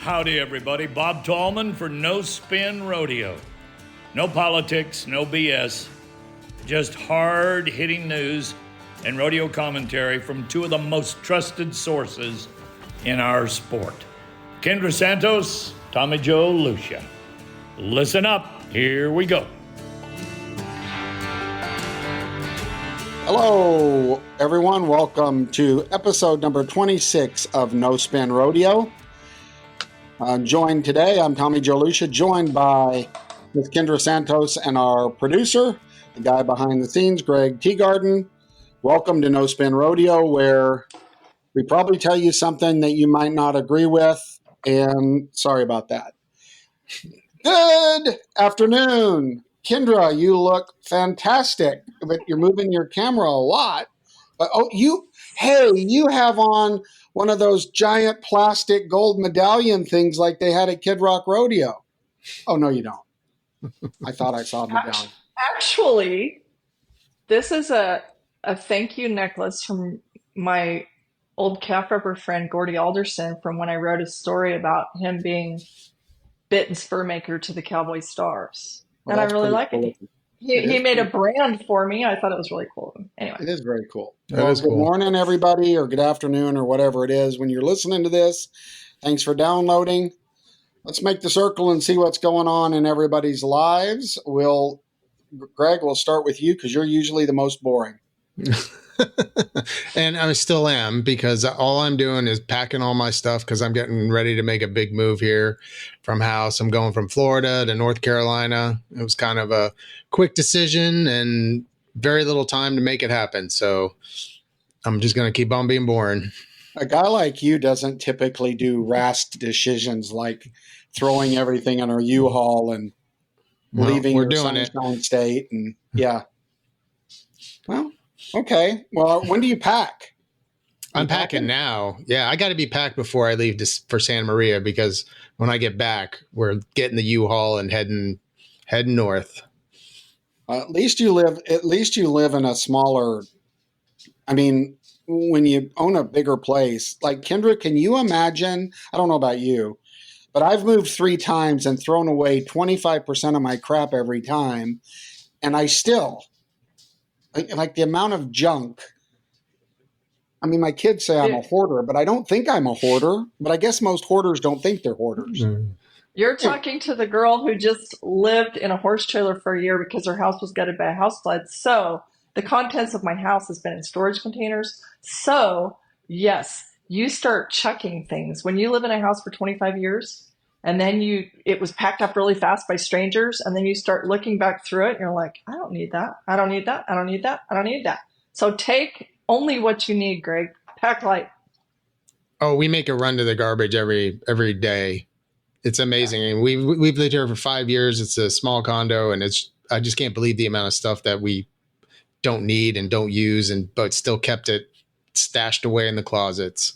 Howdy, everybody. Bob Tallman for No Spin Rodeo. No politics, no BS, just hard-hitting news and rodeo commentary from two of the most trusted sources in our sport. Kendra Santos, Tommy Joe Lucia. Listen up. Here we go. Hello, everyone. Welcome to episode number 26 of No Spin Rodeo. Joined today, I'm Tommy Joe Lucia, joined by Ms. Kendra Santos and our producer, the guy behind the scenes, Greg Teagarden. Welcome to No Spin Rodeo, where we probably tell you something that you might not agree with, and sorry about that. Good afternoon. Kendra, you look fantastic, but you're moving your camera a lot. But you have on one of those giant plastic gold medallion things like they had at Kid Rock Rodeo. Oh, no, you don't. I thought I saw a medallion. Actually, this is a thank you necklace from my old calf rubber friend, Gordy Alderson, from when I wrote a story about him being bit and spur maker to the Cowboy Stars. Well, and I really like it. He made a brand for me. I thought it was really cool. Anyway. It is very cool. Good morning, everybody, or good afternoon, or whatever it is when you're listening to this. Thanks for downloading. Let's make the circle and see what's going on in everybody's lives. Greg, we'll start with you because you're usually the most boring. And I still am, because all I'm doing is packing all my stuff because I'm getting ready to make a big move here from house. I'm going from Florida to North Carolina. It was kind of a quick decision and very little time to make it happen. So I'm just going to keep on being boring. A guy like you doesn't typically do rash decisions like throwing everything in a U-Haul and leaving your sunshine state. And yeah. Well, okay. Well, when do you pack? I'm packing now. Yeah, I got to be packed before I leave for Santa Maria, because when I get back, we're getting the U-Haul and heading north. At least you live in a smaller. I mean, when you own a bigger place, like Kendra, can you imagine? I don't know about you, but I've moved 3 times and thrown away 25% of my crap every time, and I still. Like the amount of junk. I mean, my kids say I'm a hoarder, but I don't think I'm a hoarder. But I guess most hoarders don't think they're hoarders. You're talking to the girl who just lived in a horse trailer for a year because her house was gutted by a house flood. So the contents of my house has been in storage containers. So yes, you start chucking things. When you live in a house for 25 years, and then it was packed up really fast by strangers, and then you start looking back through it, and you're like, I don't need that. I don't need that. I don't need that. I don't need that. So take only what you need, Greg. Pack light. Oh, we make a run to the garbage every day. It's amazing. Yeah. And we've lived here for 5 years. It's a small condo, and I just can't believe the amount of stuff that we don't need and don't use, but still kept it stashed away in the closets.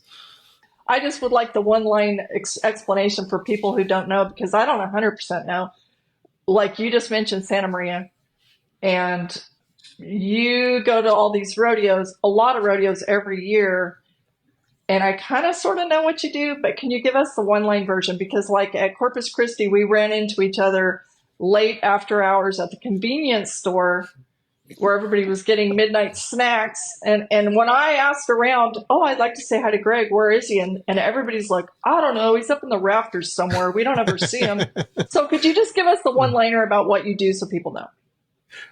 I just would like the one-line explanation for people who don't know, because I don't 100% know. Like you just mentioned Santa Maria, and you go to all these rodeos, a lot of rodeos every year, and I kind of sort of know what you do, but can you give us the one-line version? Because like at Corpus Christi, we ran into each other late after hours at the convenience store where everybody was getting midnight snacks. And when I asked around, I'd like to say hi to Greg. Where is he? And everybody's like, I don't know. He's up in the rafters somewhere. We don't ever see him. So could you just give us the one-liner about what you do so people know?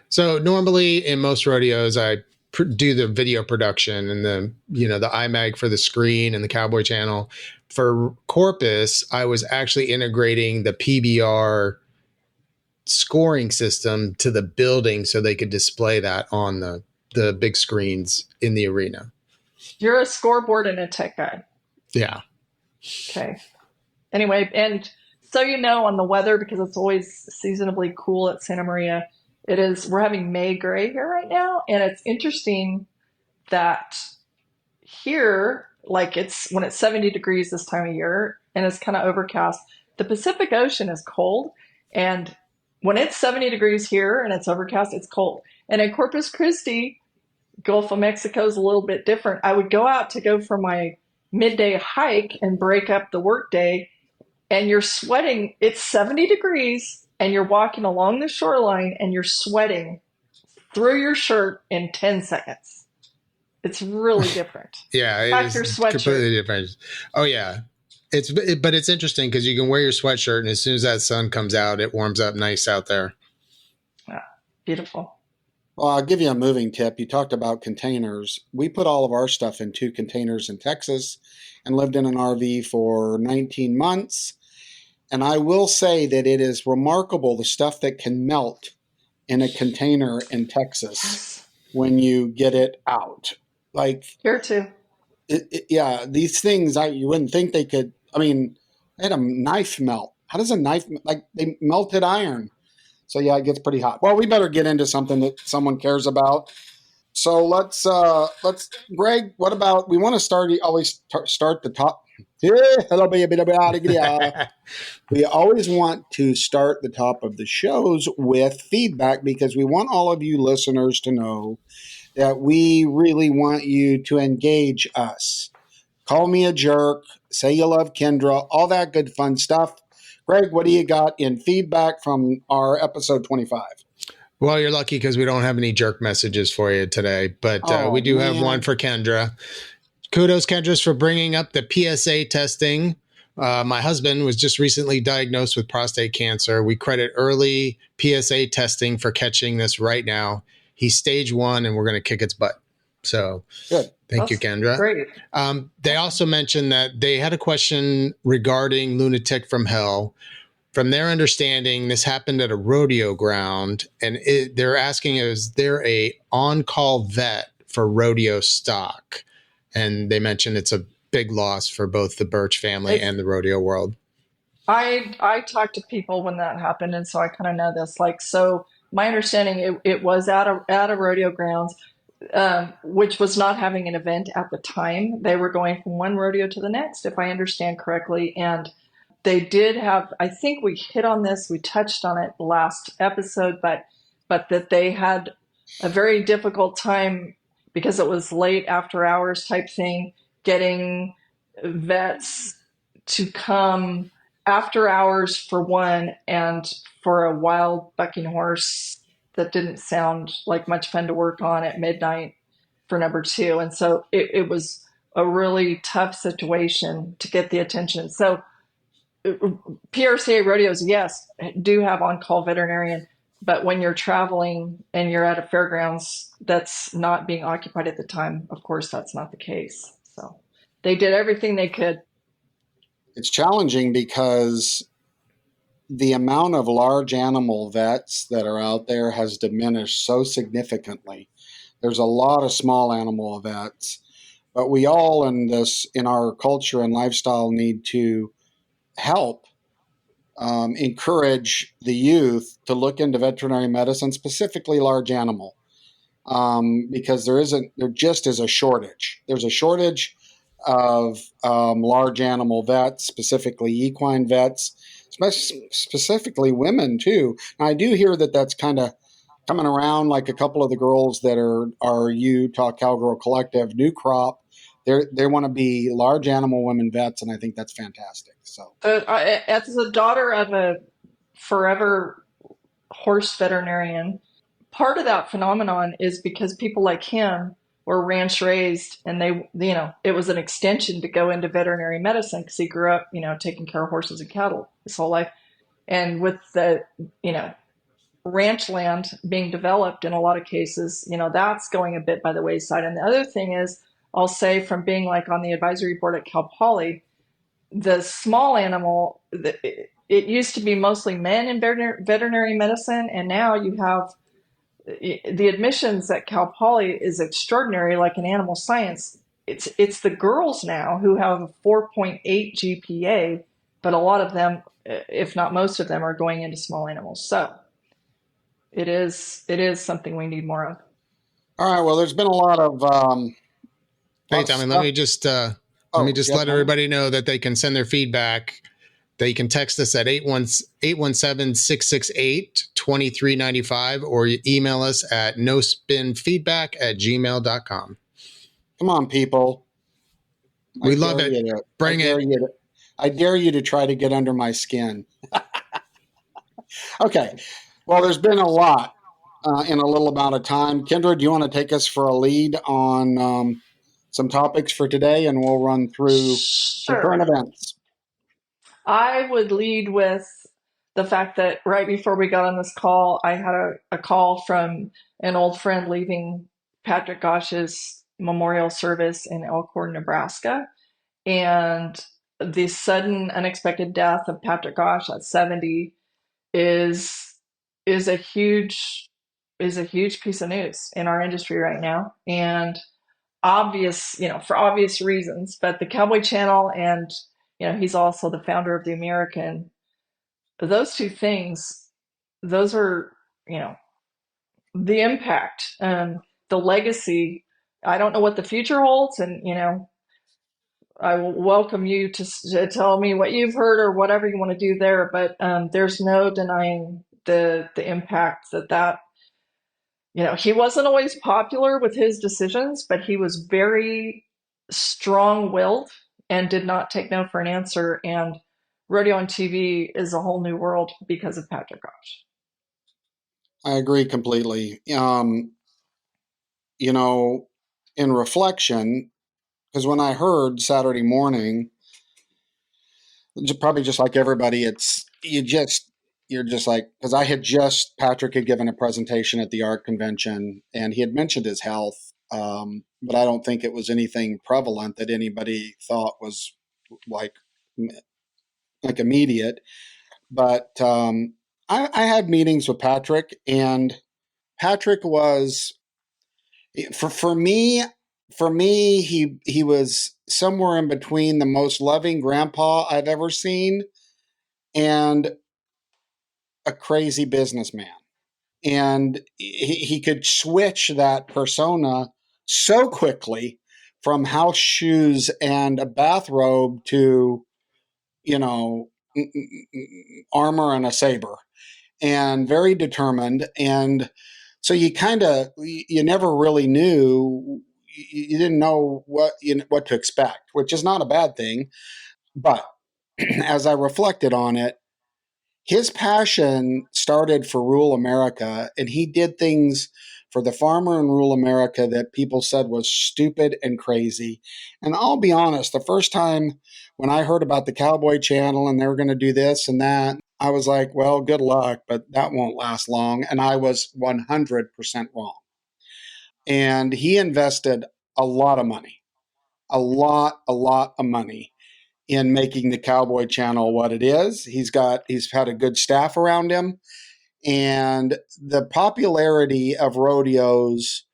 So normally in most rodeos, I do the video production and the iMag for the screen and the Cowboy Channel. For Corpus, I was actually integrating the PBR scoring system to the building so they could display that on the big screens in the arena. You're a scoreboard and a tech guy. Yeah. Okay. Anyway, and so on the weather, because it's always seasonably cool at Santa Maria, we're having May gray here right now, and it's interesting that here, like when it's 70 degrees this time of year and it's kind of overcast, the Pacific Ocean is cold, and when it's 70 degrees here and it's overcast, it's cold. And in Corpus Christi, Gulf of Mexico is a little bit different. I would go out to go for my midday hike and break up the workday, and you're sweating. It's 70 degrees and you're walking along the shoreline and you're sweating through your shirt in 10 seconds. It's really different. Yeah, it Pack is your sweatshirt. completely different. Oh yeah. But it's interesting because you can wear your sweatshirt and as soon as that sun comes out, it warms up nice out there. Yeah, beautiful. Well, I'll give you a moving tip. You talked about containers. We put all of our stuff in 2 containers in Texas and lived in an RV for 19 months. And I will say that it is remarkable the stuff that can melt in a container in Texas when you get it out. Like here too. Yeah, these things you wouldn't think they could. I mean, I had a knife melt. How does a knife like they melted iron? So yeah, it gets pretty hot. Well, we better get into something that someone cares about. So let's Greg, what about we want to start the top. We always want to start the top of the shows with feedback because we want all of you listeners to know that we really want you to engage us. Call me a jerk, say you love Kendra, all that good fun stuff. Greg, what do you got in feedback from our episode 25? Well, you're lucky because we don't have any jerk messages for you today, but we do have one for Kendra. Kudos, Kendra, for bringing up the PSA testing. My husband was just recently diagnosed with prostate cancer. We credit early PSA testing for catching this right now. He's stage 1 and we're going to kick its butt. So good. Thank you, Kendra. Great. They also mentioned that they had a question regarding Lunatic from Hell. From their understanding, this happened at a rodeo ground, and they're asking, is there a on-call vet for rodeo stock? And they mentioned it's a big loss for both the Birch family and the rodeo world. I talked to people when that happened, and so I kind of know this. So my understanding, it was at a rodeo grounds, which was not having an event at the time. They were going from one rodeo to the next, if I understand correctly. And they did have, I think we hit on this, we touched on it last episode, but that they had a very difficult time because it was late after hours type thing, getting vets to come after hours for one, and for a wild bucking horse that didn't sound like much fun to work on at midnight for number 2. And so it was a really tough situation to get the attention. So PRCA rodeos, yes, do have on-call veterinarian, but when you're traveling and you're at a fairgrounds that's not being occupied at the time, of course, that's not the case. So they did everything they could. It's challenging because the amount of large animal vets that are out there has diminished so significantly. There's a lot of small animal vets, but we all in our culture and lifestyle need to help encourage the youth to look into veterinary medicine, specifically large animal, because there just is a shortage. There's a shortage of large animal vets, specifically equine vets, specifically women too. And I do hear that that's kind of coming around, like a couple of the girls that are Utah Cowgirl Collective, new crop. They want to be large animal women vets, and I think that's fantastic. So, as the daughter of a forever horse veterinarian, part of that phenomenon is because people like him were ranch raised, and it was an extension to go into veterinary medicine because he grew up, taking care of horses and cattle his whole life. And with the, ranch land being developed in a lot of cases, that's going a bit by the wayside. And the other thing is, I'll say from being on the advisory board at Cal Poly, the small animal, it used to be mostly men in veterinary medicine, and now you have the admissions at Cal Poly is extraordinary, like in animal science. It's the girls now who have a 4.8 GPA, but a lot of them, if not most of them, are going into small animals. So it is something we need more of. All right. Well, there's been a lot of hey, Tommy, let me just let everybody know that they can send their feedback. They can text us at 817-668-2395 or you email us at nospinfeedback@gmail.com. Come on, people. We love it. Bring it. I dare you to try to get under my skin. Okay. Well, there's been a lot in a little amount of time. Kendra, do you want to take us for a lead on some topics for today, and we'll run through the Sure. current events? I would lead with the fact that right before we got on this call, I had a call from an old friend leaving Patrick Gottsch's memorial service in Elkhorn, Nebraska. And the sudden, unexpected death of Patrick Gottsch at 70 is a huge piece of news in our industry right now. And for obvious reasons, but the Cowboy Channel and, he's also the founder of the American. Those two things, those are, the impact, the legacy. I don't know what the future holds, and, I will welcome you to tell me what you've heard or whatever you want to do there. But there's no denying the impact that he wasn't always popular with his decisions, but he was very strong-willed and did not take no for an answer. And rodeo on TV is a whole new world because of Patrick Gottsch. I agree completely. In reflection, because when I heard Saturday morning, probably just like everybody, you're just like, because Patrick had given a presentation at the ARC convention, and he had mentioned his health, but I don't think it was anything prevalent that anybody thought was like immediate. But I had meetings with Patrick, and Patrick was, for me, he was somewhere in between the most loving grandpa I've ever seen and a crazy businessman. And he could switch that persona so quickly from house shoes and a bathrobe to, armor and a saber, and very determined. And so you never really knew, you didn't know what to expect, which is not a bad thing. But as I reflected on it, his passion started for rural America, and he did things for the farmer in rural America that people said was stupid and crazy. And I'll be honest, the first time when I heard about the Cowboy Channel and they were going to do this and that, I was like, well, good luck, but that won't last long. And I was 100% wrong. And he invested a lot of money, a lot of money in making the Cowboy Channel what it is. He's had a good staff around him, and the popularity of rodeos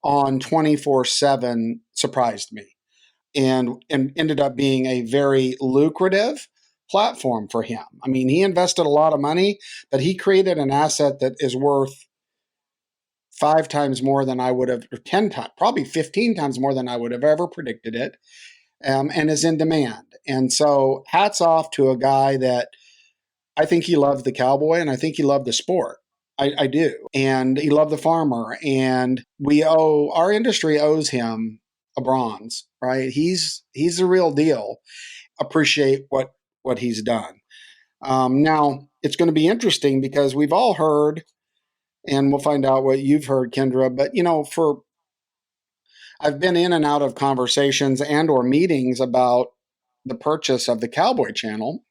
on 24/7 surprised me, and ended up being a very lucrative platform for him. I mean, he invested a lot of money, but he created an asset that is worth 5 times more than I would have, or 10 times, probably 15 times more than I would have ever predicted it, and is in demand. And so hats off to a guy that I think he loved the cowboy, and I think he loved the sport. I do. And he loved the farmer. And our industry owes him a bronze, right? He's the real deal. Appreciate what he's done. Now, it's going to be interesting because we've all heard, and we'll find out what you've heard, Kendra, but I've been in and out of conversations and or meetings about the purchase of the Cowboy Channel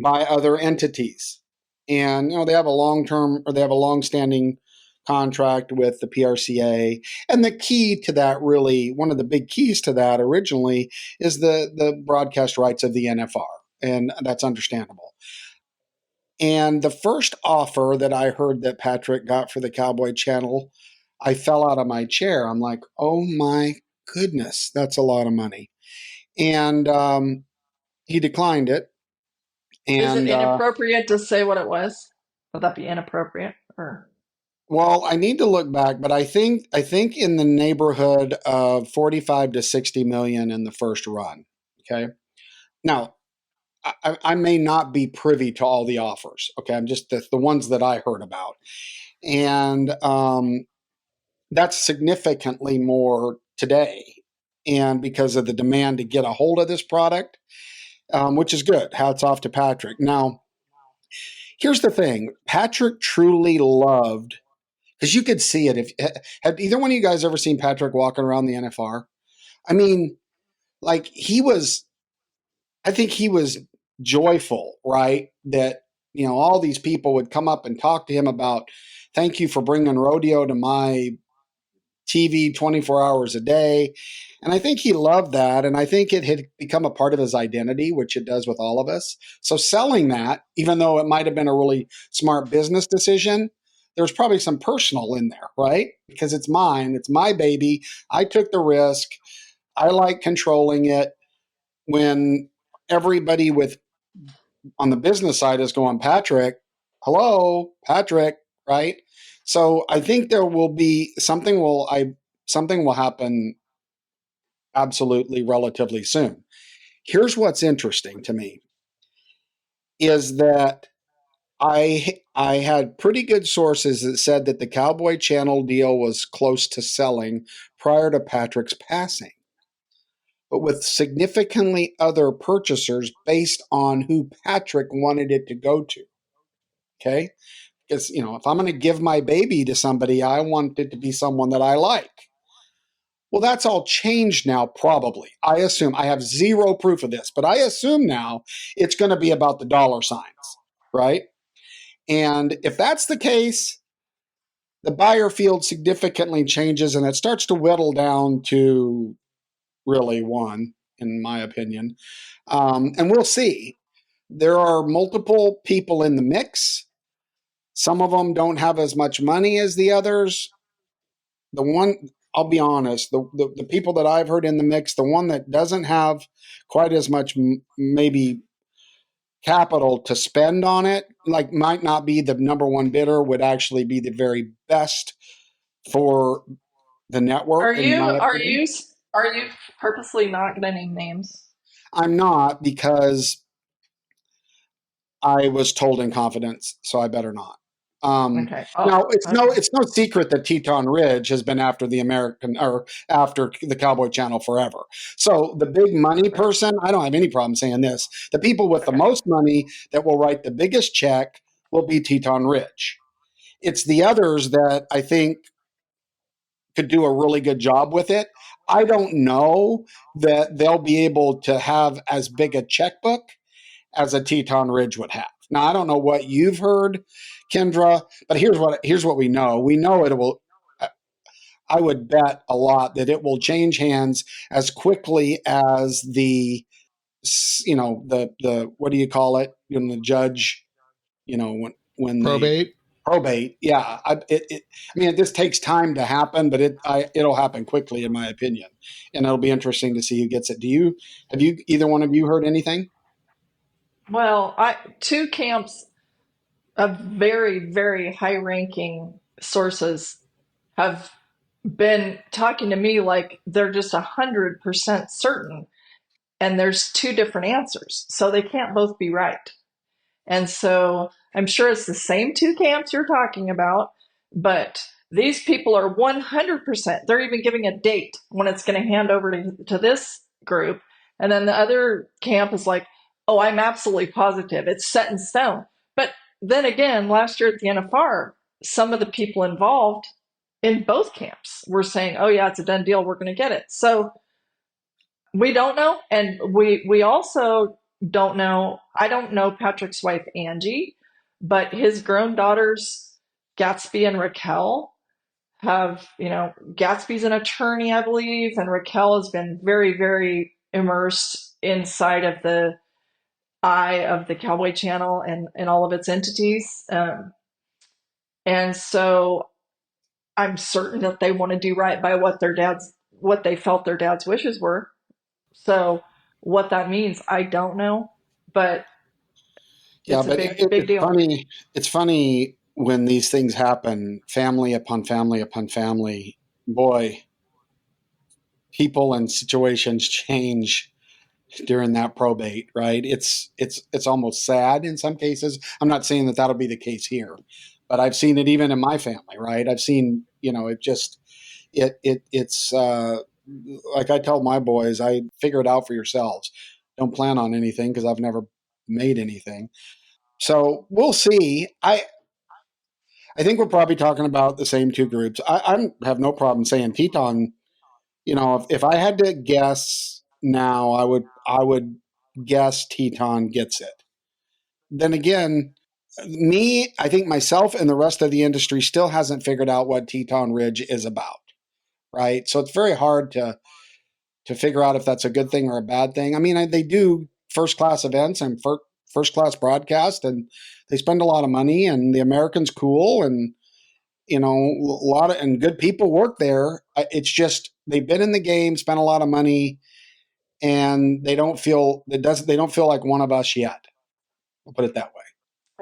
by other entities. And, they have a long-standing contract with the PRCA. And the key to that, really, one of the big keys to that originally is the broadcast rights of the NFR. And that's understandable. And the first offer that I heard that Patrick got for the Cowboy Channel, I fell out of my chair. I'm like, oh my goodness, that's a lot of money. And he declined it. Is And it inappropriate to say what it was? Would that be inappropriate? Or well, I need to look back, but I think in the neighborhood of 45 to 60 million in the first run. Okay. Now, I may not be privy to all the offers. Okay. I'm just the ones that I heard about. And that's significantly more today. And because of the demand to get a hold of this product. which is good. Hats off to Patrick. Now, here's the thing. Patrick truly loved, because you could see it. Have either one of you guys ever seen Patrick walking around the NFR? I mean, like I think he was joyful, right? That, all these people would come up and talk to him about, thank you for bringing rodeo to my TV 24 hours a day. And I think he loved that. And I think it had become a part of his identity, which it does with all of us. So selling that, even though it might have been a really smart business decision, there's probably some personal in there, right? Because it's mine, it's my baby. I took the risk. I like controlling it. When everybody on the business side is going, Patrick, hello, Patrick, right? So I think there will be something will happen absolutely relatively soon. Here's what's interesting to me is that I had pretty good sources that said that the Cowboy Channel deal was close to selling prior to Patrick's passing, but with significantly other purchasers based on who Patrick wanted it to go to. Okay? Because, if I'm going to give my baby to somebody, I want it to be someone that I like. Well, that's all changed now, probably. I assume, I have zero proof of this, but I assume now it's going to be about the dollar signs, right? And if that's the case, the buyer field significantly changes and it starts to whittle down to really one, in my opinion. And we'll see. There are multiple people in the mix. Some of them don't have as much money as the others. I'll be honest, the people that I've heard in the mix, the one that doesn't have quite as much maybe capital to spend on it, like might not be the number one bidder, would actually be the very best for the network. Are you purposely not going to name names? I'm not, because I was told in confidence, so I better not. Okay. Now it's no secret that Teton Ridge has been after after the Cowboy Channel forever. So the big money person, I don't have any problem saying this. The people with the most money that will write the biggest check will be Teton Ridge. It's the others that I think could do a really good job with it. I don't know that they'll be able to have as big a checkbook as a Teton Ridge would have. Now, I don't know what you've heard, Kendra, but here's what we know. We know it will. I would bet a lot that it will change hands as quickly as the what do you call it? When the judge, when Probate. Probate, yeah. I mean, this takes time to happen, but it'll happen quickly, in my opinion, and it'll be interesting to see who gets it. Have you either one of you heard anything? Well, two camps of very, very high-ranking sources have been talking to me like they're just 100% certain, and there's two different answers, so they can't both be right. And so I'm sure it's the same two camps you're talking about, but these people are 100%. They're even giving a date when it's going to hand over to this group. And then the other camp is like, oh, I'm absolutely positive. It's set in stone. But then again, last year at the NFR, some of the people involved in both camps were saying, oh, yeah, it's a done deal. We're going to get it. So we don't know. And we also don't know. I don't know Patrick's wife, Angie, but his grown daughters, Gatsby and Raquel, have, Gatsby's an attorney, I believe, and Raquel has been very, very immersed inside of the eye of the Cowboy Channel and all of its entities. And so I'm certain that they want to do right by what they felt their dad's wishes were. So what that means, I don't know, but it's a big deal. It's funny when these things happen, family upon family upon family. Boy, people and situations change during that probate, right? It's almost sad in some cases. I'm not saying that that'll be the case here, but I've seen it even in my family, right? I've seen, it's like I tell my boys, I figure it out for yourselves. don't plan on anything because I've never made anything. So we'll see. I think we're probably talking about the same two groups. I have no problem saying Teton. You know, if I had to guess now, I would guess Teton gets it. Then again, I think myself and the rest of the industry still hasn't figured out what Teton Ridge is about, right? So it's very hard to figure out if that's a good thing or a bad thing. I mean, they do first class events and first class broadcast, and they spend a lot of money, and the Americans cool, and a lot of and good people work there. It's just they've been in the game, spent a lot of money, and they don't feel like one of us yet. I'll put it that way.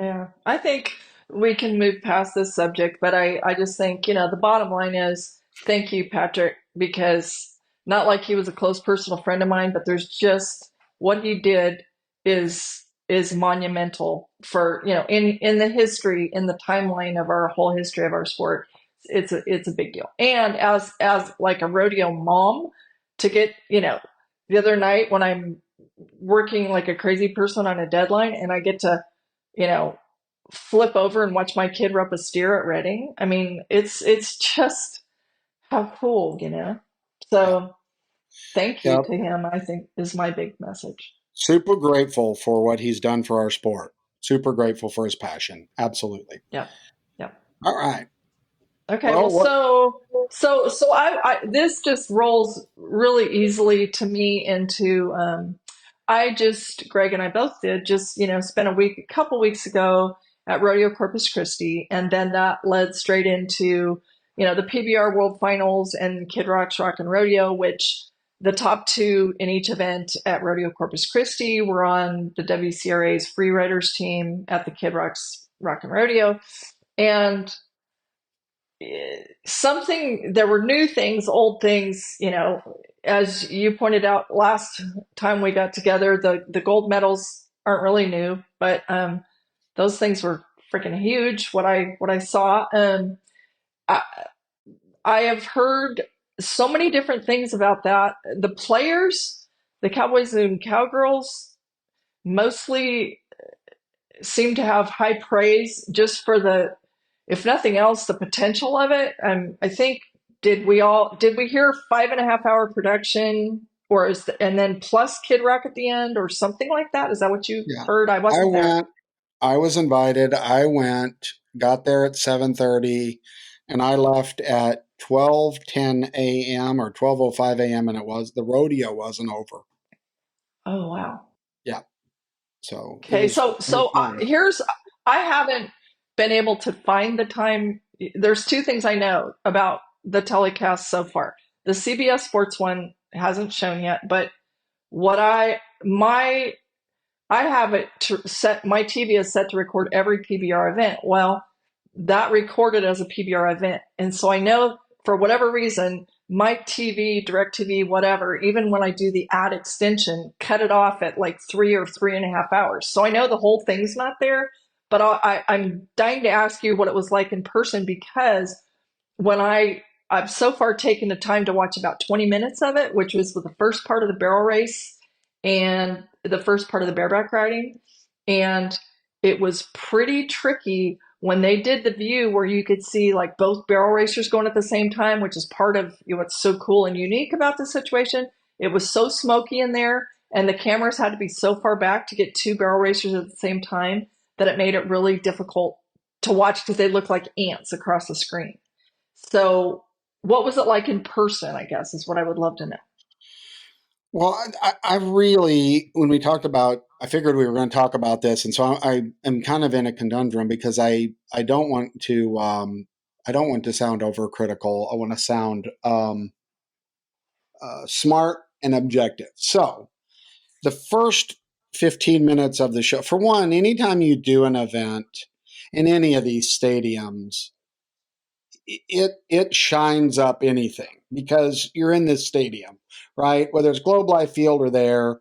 Yeah, I think we can move past this subject, but I just think, the bottom line is thank you, Patrick, because not like he was a close personal friend of mine, but there's just what he did is monumental for, in the history, in the timeline of our whole history of our sport. It's a big deal. And as like a rodeo mom, to get, the other night when I'm working like a crazy person on a deadline and I get to, flip over and watch my kid rope a steer at Reading. I mean, it's just how cool, So thank you Yep. to him, I think, is my big message. Super grateful for what he's done for our sport. Super grateful for his passion. Absolutely. Yeah. Yeah. All right. Okay. Well, so I this just rolls really easily to me into, Greg and I both did just, spent a couple weeks ago at Rodeo Corpus Christi. And then that led straight into, the PBR World Finals and Kid Rock's Rock and Rodeo, which the top two in each event at Rodeo Corpus Christi were on the WCRA's free riders team at the Kid Rock's Rock and Rodeo. And there were new things, old things, as you pointed out last time we got together, the gold medals aren't really new, but those things were freaking huge. What I saw, I have heard so many different things about that. The players, the Cowboys and Cowgirls, mostly seem to have high praise just for if nothing else, the potential of it. I think did we hear 5.5 hour production, and then plus Kid Rock at the end or something like that? Is that what you heard? I wasn't there. I was invited. I went, got there at 7:30, and I left at 12:10 a.m. or 12:05 a.m. and the rodeo wasn't over. Oh wow. Yeah. So okay. I haven't been able to find the time. There's two things I know about the telecast so far. The CBS Sports one hasn't shown yet, but what I have it set. My TV is set to record every PBR event. Well, that recorded as a PBR event, and so I know for whatever reason, my TV, DirecTV, whatever, even when I do the ad extension, cut it off at like 3 or 3.5 hours. So I know the whole thing's not there. But I'm dying to ask you what it was like in person, because when I've so far taken the time to watch about 20 minutes of it, which was with the first part of the barrel race and the first part of the bareback riding. And it was pretty tricky when they did the view where you could see like both barrel racers going at the same time, which is part of what's so cool and unique about the situation. It was so smoky in there, and the cameras had to be so far back to get two barrel racers at the same time that it made it really difficult to watch because they looked like ants across the screen. So what was it like in person, I guess, is what I would love to know. Well, I really, when we talked about, I figured we were going to talk about this. And so I am kind of in a conundrum because I don't want to sound overcritical. I want to sound smart and objective. So the first 15 minutes of the show, for one, anytime you do an event in any of these stadiums, it shines up anything because you're in this stadium, right? Whether it's Globe Life Field or there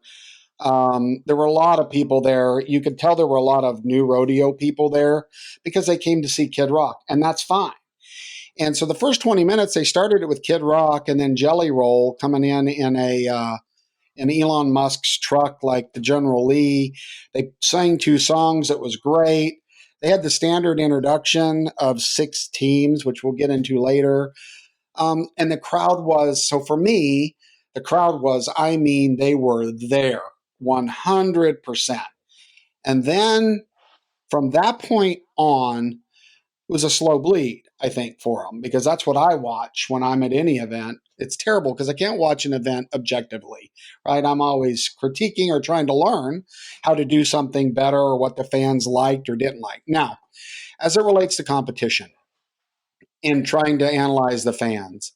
were a lot of people there. You could tell there were a lot of new rodeo people there because they came to see Kid Rock, and that's fine. And so the first 20 minutes, they started it with Kid Rock and then Jelly Roll coming in in Elon Musk's truck like the General Lee. They sang 2 songs. It was great. They had the standard introduction of 6 teams, which we'll get into later. And the crowd was, so for me, the crowd was, I mean, they were there 100%. And then from that point on, it was a slow bleed, I think, for them, because that's what I watch when I'm at any event. It's terrible because I can't watch an event objectively, right? I'm always critiquing or trying to learn how to do something better or what the fans liked or didn't like. Now, as it relates to competition and trying to analyze the fans,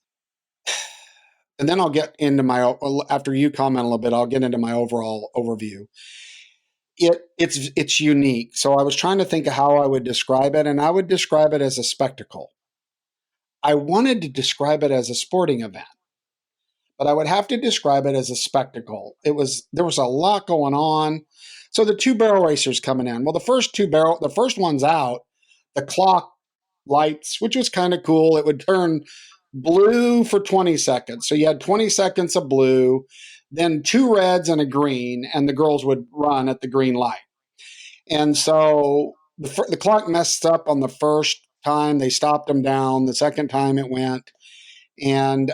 and then I'll get into my, after you comment a little bit, I'll get into my overall overview. It's unique. So I was trying to think of how I would describe it, and I would describe it as a spectacle. I wanted to describe it as a sporting event, but I would have to describe it as a spectacle. There was a lot going on. So the 2 barrel racers coming in. Well, the first one's out. The clock lights, which was kind of cool. It would turn blue for 20 seconds. So you had 20 seconds of blue, then 2 reds and a green, and the girls would run at the green light. And so the clock messed up on the first time. They stopped them down. The second time it went. And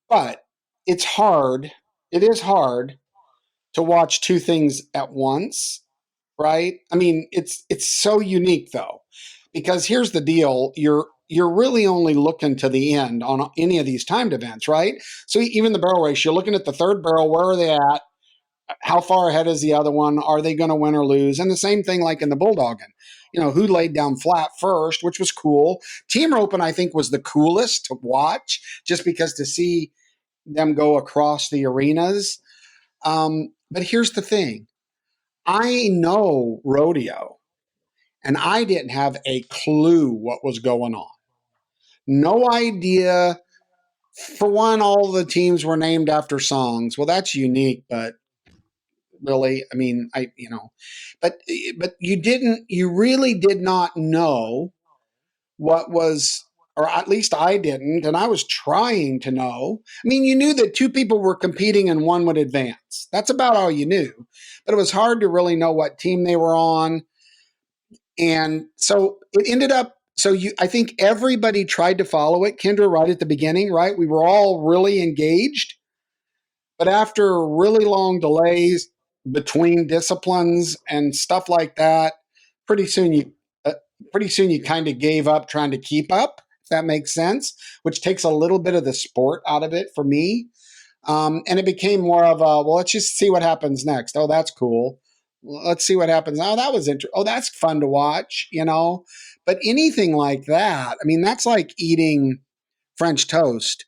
but it's hard. It is hard to watch 2 things at once, right? I mean, it's so unique though, because here's the deal: you're really only looking to the end on any of these timed events, right? So even the barrel race, you're looking at the 3rd barrel. Where are they at? How far ahead is the other one? Are they going to win or lose? And the same thing like in the bulldogging, who laid down flat first, which was cool. Team roping, I think, was the coolest to watch, just because to see them go across the arenas. But here's the thing. I know rodeo, and I didn't have a clue what was going on. No idea. For one, all the teams were named after songs. Well, that's unique, but really, I mean, but you really did not know what was, or at least I didn't, and I was trying to know. I mean, you knew that 2 people were competing and one would advance. That's about all you knew. But it was hard to really know what team they were on. And so it ended up, I think everybody tried to follow it, Kendra, right at the beginning, right? We were all really engaged. But after really long delays between disciplines and stuff like that, pretty soon you kind of gave up trying to keep up, if that makes sense, which takes a little bit of the sport out of it for me. And it became more of a, well, let's just see what happens next. Oh, that's cool. Let's see what happens. Oh, that was interesting. Oh, that's fun to watch, But anything like that, I mean, that's like eating French toast.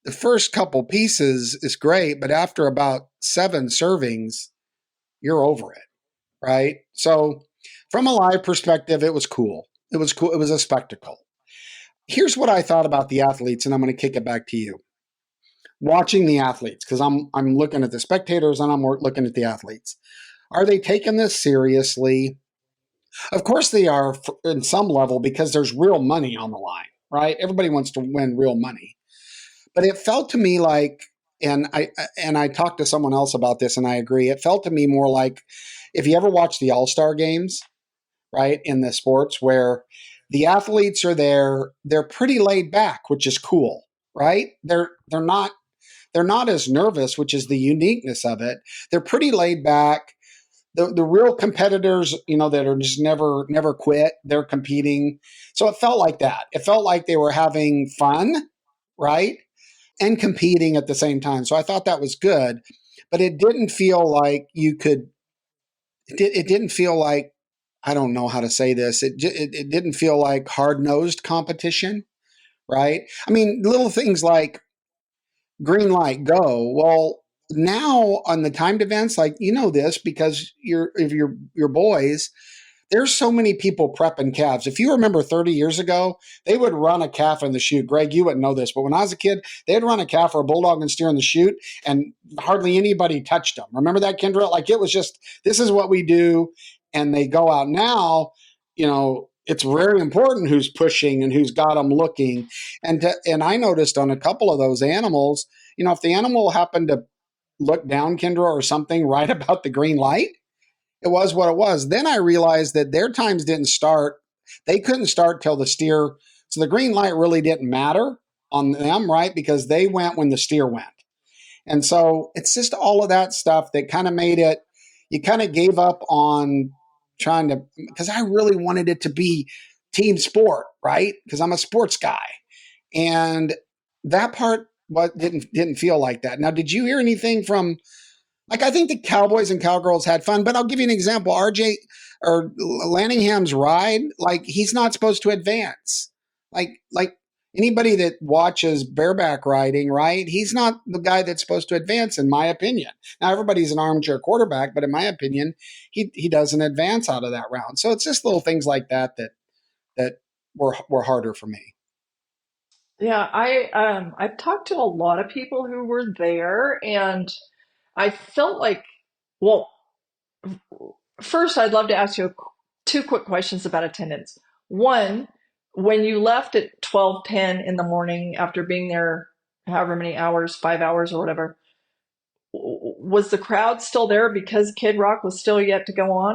The first couple pieces is great, but after about 7 servings, you're over it, right? So from a live perspective, it was cool. It was cool. It was a spectacle. Here's what I thought about the athletes, and I'm going to kick it back to you. Watching the athletes, because I'm looking at the spectators and I'm looking at the athletes. Are they taking this seriously? Of course they are in some level, because there's real money on the line, right? Everybody wants to win real money. But it felt to me like, and I talked to someone else about this, and I agree, it felt to me more like, if you ever watch the All-Star games, right, in the sports, where the athletes are there, they're pretty laid back, which is cool, right? They're not as nervous, which is the uniqueness of it. They're pretty laid back. The real competitors, that are just never quit, they're competing. So it felt like that. It felt like they were having fun, right? And competing at the same time. So I thought that was good, but it didn't feel like it didn't feel like, I don't know how to say this. It didn't feel like hard-nosed competition, right? I mean, little things like green light, go. Well, now on the timed events, like, this because you're boys, there's so many people prepping calves. If you remember 30 years ago, they would run a calf in the chute. Greg, you wouldn't know this, but when I was a kid, they'd run a calf or a bulldog and steer in the chute, and hardly anybody touched them. Remember that, Kendra? Like, it was just, this is what we do, and they go out now. It's very important who's pushing and who's got them looking. And I noticed on a couple of those animals, if the animal happened to looked down, Kendra, or something right about the green light. It was what it was. Then I realized that their times didn't start. They couldn't start till the steer. So the green light really didn't matter on them, right? Because they went when the steer went. And so it's just all of that stuff that kind of made it, you kind of gave up on trying to, because I really wanted it to be team sport, right? Because I'm a sports guy. And that part didn't feel like that. Now, did you hear anything from, like, I think the Cowboys and Cowgirls had fun, but I'll give you an example. RJ or Lanningham's ride, like, he's not supposed to advance. Like anybody that watches bareback riding, right? He's not the guy that's supposed to advance, in my opinion. Now, everybody's an armchair quarterback, but in my opinion, he doesn't advance out of that round. So it's just little things like that were harder for me. Yeah, I've talked to a lot of people who were there, and I felt like, well, first I'd love to ask you two quick questions about attendance. One, when you left at 12:10 in the morning after being there however many hours, 5 hours or whatever, was the crowd still there because Kid Rock was still yet to go on?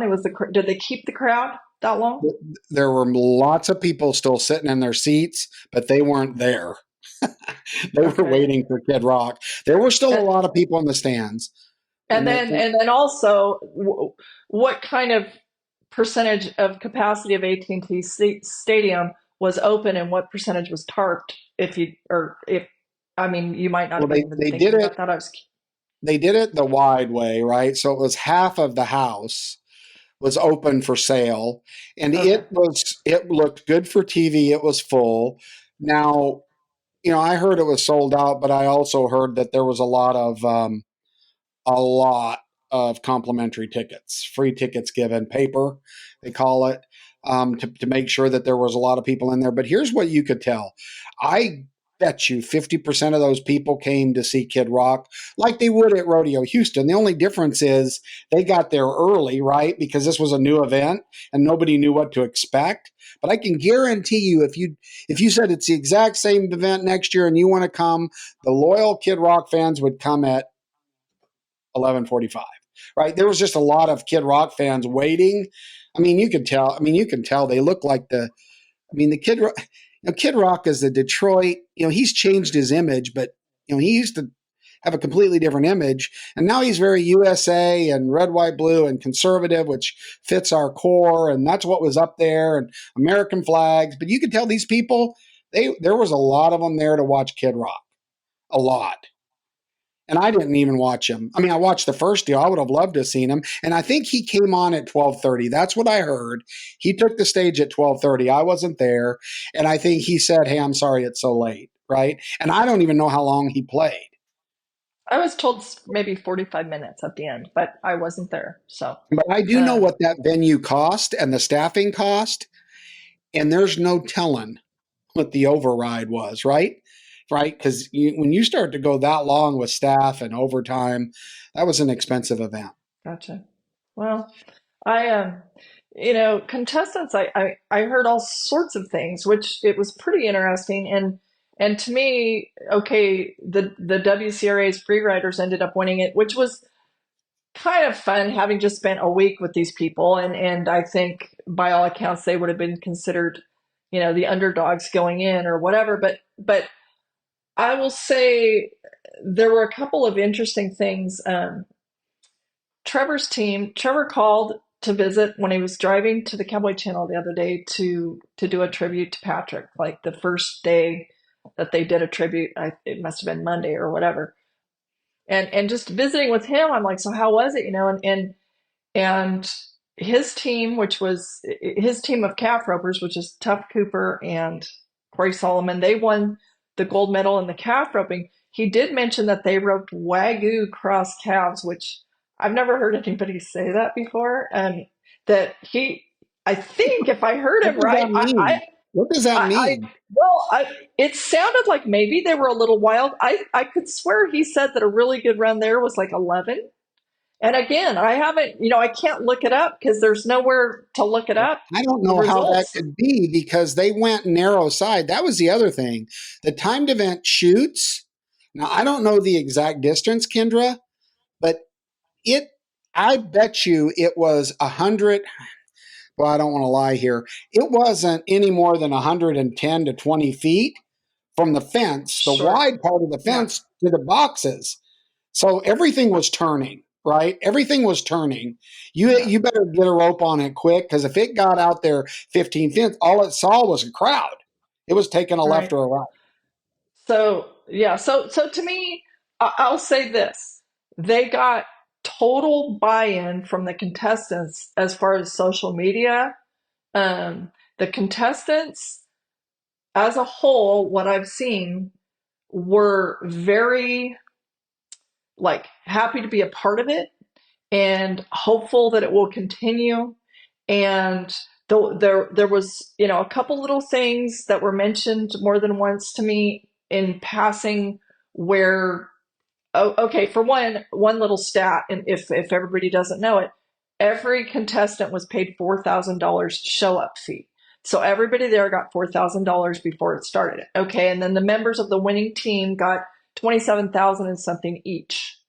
Did they keep the crowd that long? There were lots of people still sitting in their seats, but they weren't there. They were waiting for Kid Rock. There were still a lot of people in the stands. And then also, what kind of percentage of capacity of AT&T Stadium was open, and what percentage was tarped? I mean, you might not have been thinking about that. They did it the wide way, right? So it was half of the house was open for sale, and it looked good for TV. It was full. Now, I heard it was sold out, but I also heard that there was a lot of complimentary tickets, free tickets given, paper, they call it, to make sure that there was a lot of people in there. But here's what you could tell. I bet you 50% of those people came to see Kid Rock like they would at Rodeo Houston. The only difference is they got there early, right? Because this was a new event and nobody knew what to expect. But I can guarantee you, if you said it's the exact same event next year and you want to come, the loyal Kid Rock fans would come at 11:45, right? There was just a lot of Kid Rock fans waiting. I mean, you can tell they look like the Kid Rock is the Detroit, he's changed his image, but he used to have a completely different image. And now he's very USA and red, white, blue and conservative, which fits our core. And that's what was up there, and American flags. But you could tell these people, there was a lot of them there to watch Kid Rock, a lot. And I didn't even watch him. I mean, I watched the first deal. I would have loved to have seen him. And I think he came on at 12:30. That's what I heard. He took the stage at 12:30. I wasn't there. And I think he said, "Hey, I'm sorry it's so late." Right? And I don't even know how long he played. I was told maybe 45 minutes at the end, but I wasn't there. So, but I do know what that venue cost and the staffing cost. And there's no telling what the override was, right? Right? Because when you start to go that long with staff and overtime, that was an expensive event. Gotcha. Well, contestants, I heard all sorts of things, which it was pretty interesting. And to me, okay, the WCRA's free riders ended up winning it, which was kind of fun, having just spent a week with these people. And I think by all accounts, they would have been considered, the underdogs going in or whatever. But I will say there were a couple of interesting things. Trevor called to visit when he was driving to the Cowboy Channel the other day to do a tribute to Patrick, like the first day that they did a tribute. It must have been Monday or whatever. And just visiting with him, I'm like, so how was it? And his team, which was his team of calf ropers, which is Tuff Cooper and Corey Solomon, they won the gold medal in the calf roping. He did mention that they roped Wagyu cross calves, which I've never heard anybody say that before. And that I think if I heard him right, what does that mean? It sounded like maybe they were a little wild. I could swear he said that a really good run there was like 11. And again, I can't look it up because there's nowhere to look it up. I don't know how that could be because they went narrow side. That was the other thing. The timed event shoots. Now, I don't know the exact distance, Kendra, but I bet you it was 100. Well, I don't want to lie here. It wasn't any more than 110 to 20 feet from the fence, the Sure. wide part of the Yeah. fence, to the boxes. So everything was turning, right? Everything was turning. You better get a rope on it quick, because if it got out there 15 feet, all it saw was a crowd. It was taking a left Right. or a right. So yeah, so to me, I'll say this: they got total buy-in from the contestants as far as social media. The contestants, as a whole, what I've seen, were very like happy to be a part of it and hopeful that it will continue. And there was, a couple little things that were mentioned more than once to me in passing where, oh, okay, for one little stat, and if everybody doesn't know it, every contestant was paid $4,000 show up fee. So everybody there got $4,000 before it started. Okay, and then the members of the winning team got 27,000 and something each,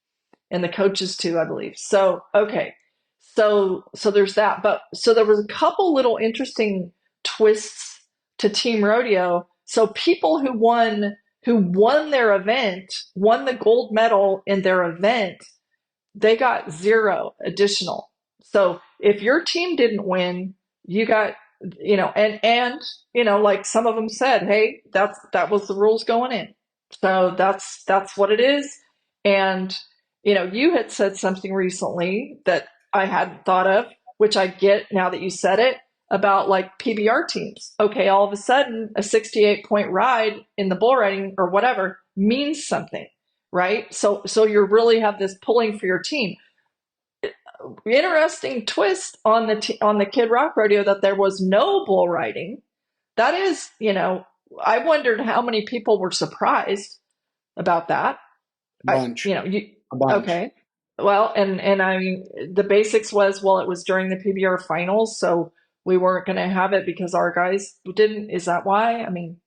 and the coaches too, I believe. So okay, so there's that. But so there was a couple little interesting twists to Team Rodeo. So people who won their event, won the gold medal in their event, they got zero additional. So if your team didn't win, you got, and like some of them said, hey, that was the rules going in. So that's what it is. And you had said something recently that I hadn't thought of, which I get now that you said it, about like PBR teams. Okay, all of a sudden a 68-point ride in the bull riding or whatever means something, right? So you really have this pulling for your team. Interesting twist on the Kid Rock rodeo that there was no bull riding. That is, I wondered how many people were surprised about that. Bunch. You A bunch. okay? Well, and I mean, the basics was, well, it was during the PBR finals, so we weren't going to have it because our guys didn't. Is that why? I mean,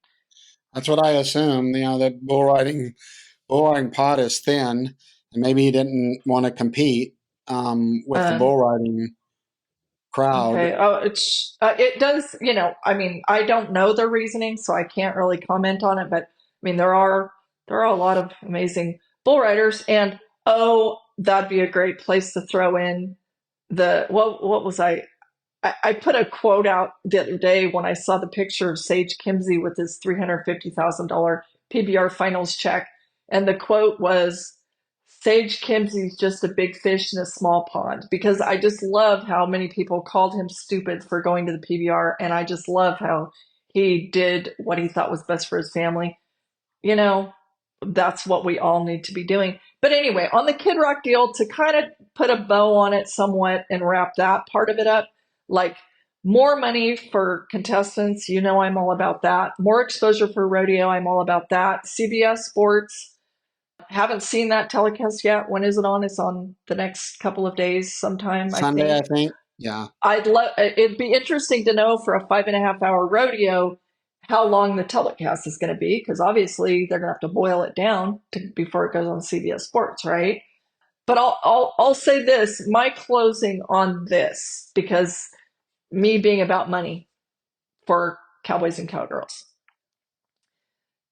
That's what I assume. That bull riding pot is thin, and maybe he didn't want to compete with the bull riding crowd. okay. Oh, it does. I mean, I don't know their reasoning, so I can't really comment on it. But I mean, there are a lot of amazing bull riders, and oh, that'd be a great place to throw in what was I put a quote out the other day when I saw the picture of Sage Kimsey with his $350,000 PBR finals check. And the quote was, Sage Kimsey's just a big fish in a small pond, because I just love how many people called him stupid for going to the PBR. And I just love how he did what he thought was best for his family. That's what we all need to be doing. But anyway, on the Kid Rock deal, to kind of put a bow on it somewhat and wrap that part of it up, like more money for contestants, I'm all about that. More exposure for rodeo, I'm all about that. CBS Sports, haven't seen that telecast yet. When is it on? It's on the next couple of days sometime, Sunday, I I think. Yeah. it'd be interesting to know for a 5.5 hour rodeo how long the telecast is going to be, because obviously they're going to have to boil it down before it goes on CBS Sports, right? But I'll say this, my closing on this, because me being about money for Cowboys and Cowgirls.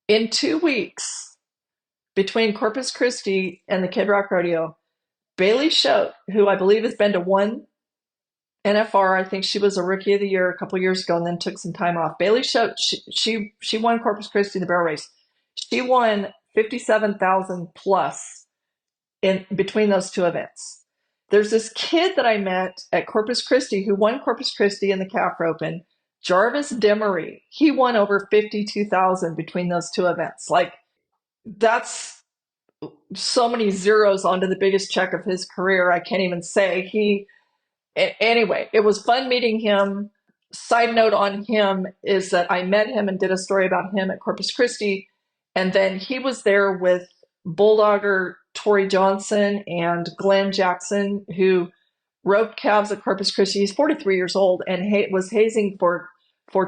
In 2 weeks, between Corpus Christi and the Kid Rock Rodeo, Bailey Schote, who I believe has been to one NFR, I think she was a rookie of the year a couple years ago and then took some time off. Bailey Schote, she won Corpus Christi in the barrel race. She won 57,000 plus in between those two events. There's this kid that I met at Corpus Christi who won Corpus Christi in the calf roping, Jarvis Demery. He won over 52,000 between those two events. Like, that's so many zeros onto the biggest check of his career. I can't even say. Anyway, it was fun meeting him. Side note on him is that I met him and did a story about him at Corpus Christi. And then he was there with Bulldogger Tori Johnson and Glenn Jackson, who roped calves at Corpus Christi. He's 43 years old and was hazing for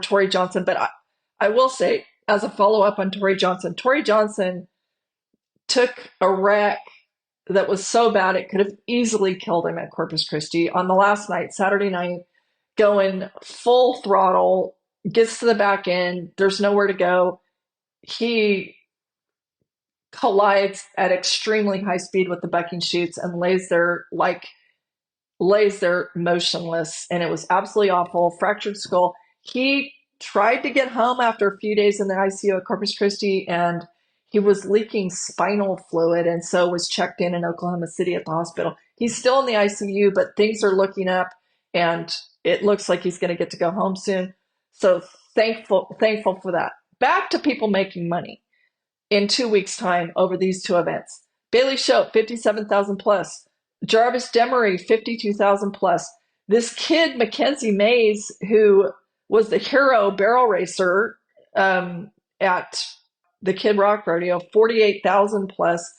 Tori Johnson. But I will say, as a follow-up on Tori Johnson took a wreck that was so bad it could have easily killed him at Corpus Christi on the last night, Saturday night, going full throttle, gets to the back end, there's nowhere to go. He collides at extremely high speed with the bucking chutes and lays there motionless, and it was absolutely awful. Fractured skull. He tried to get home after a few days in the ICU at Corpus Christi, and he was leaking spinal fluid, and so was checked in Oklahoma City at the hospital. He's still in the ICU, but things are looking up, and it looks like he's going to get to go home soon. So thankful for that. Back to people making money in 2 weeks' time over these two events. Bailey Shope, 57,000 plus. Jarvis Demery, 52,000 plus. This kid, Mackenzie Mays, who was the hero barrel racer at the Kid Rock Rodeo, 48,000 plus.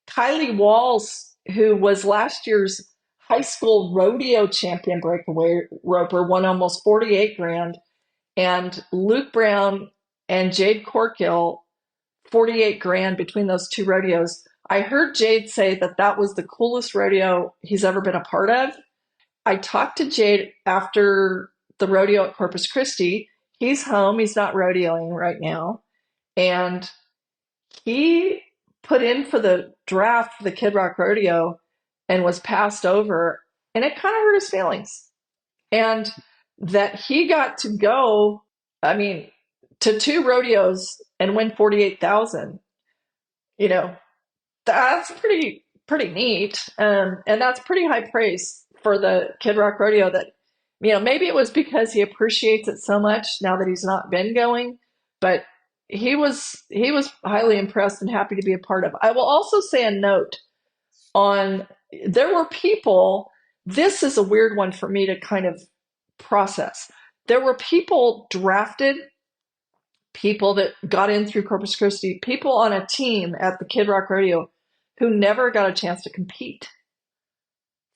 Kylie Walls, who was last year's high school rodeo champion breakaway roper, won almost 48 grand. And Luke Brown and Jade Corkill, 48 grand between those two rodeos. I heard Jade say that that was the coolest rodeo he's ever been a part of. I talked to Jade after the rodeo at Corpus Christi. He's home. He's not rodeoing right now. And he put in for the draft for the Kid Rock Rodeo and was passed over. And it kind of hurt his feelings. And that he got to go, to two rodeos and win 48,000, that's pretty neat. And that's pretty high praise for the Kid Rock Rodeo that, maybe it was because he appreciates it so much now that he's not been going, but he was highly impressed and happy to be a part of. I will also say a note there were people, this is a weird one for me to kind of process. There were people drafted, people that got in through Corpus Christi, people on a team at the Kid Rock Rodeo who never got a chance to compete.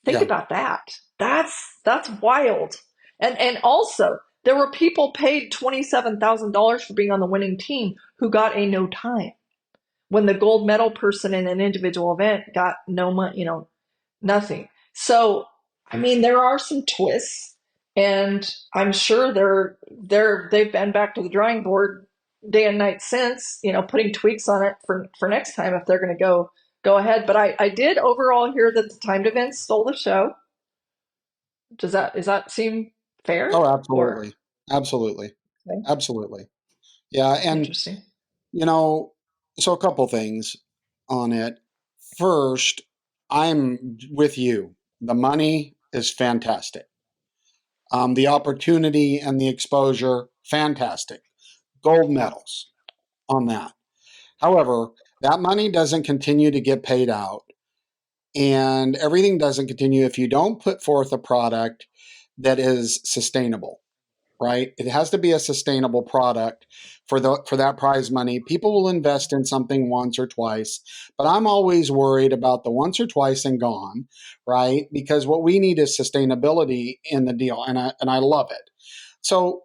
Think about that. That's wild. And also, there were people paid $27,000 for being on the winning team who got a no time. When the gold medal person in an individual event got no money, nothing. So, there are some twists, and I'm sure they've been back to the drawing board day and night since, putting tweaks on it for next time if they're going to go ahead. But I did overall hear that the timed events stole the show. Does that seem fair? Oh, absolutely. Absolutely. Okay. Absolutely. Yeah. And, Interesting. so a couple things on it. First, I'm with you. The money is fantastic. The opportunity and the exposure, fantastic. Gold medals on that. However, that money doesn't continue to get paid out, and everything doesn't continue if you don't put forth a product that is sustainable, right? It has to be a sustainable product for that prize money. People will invest in something once or twice, but I'm always worried about the once or twice and gone, right? Because what we need is sustainability in the deal, and I love it. So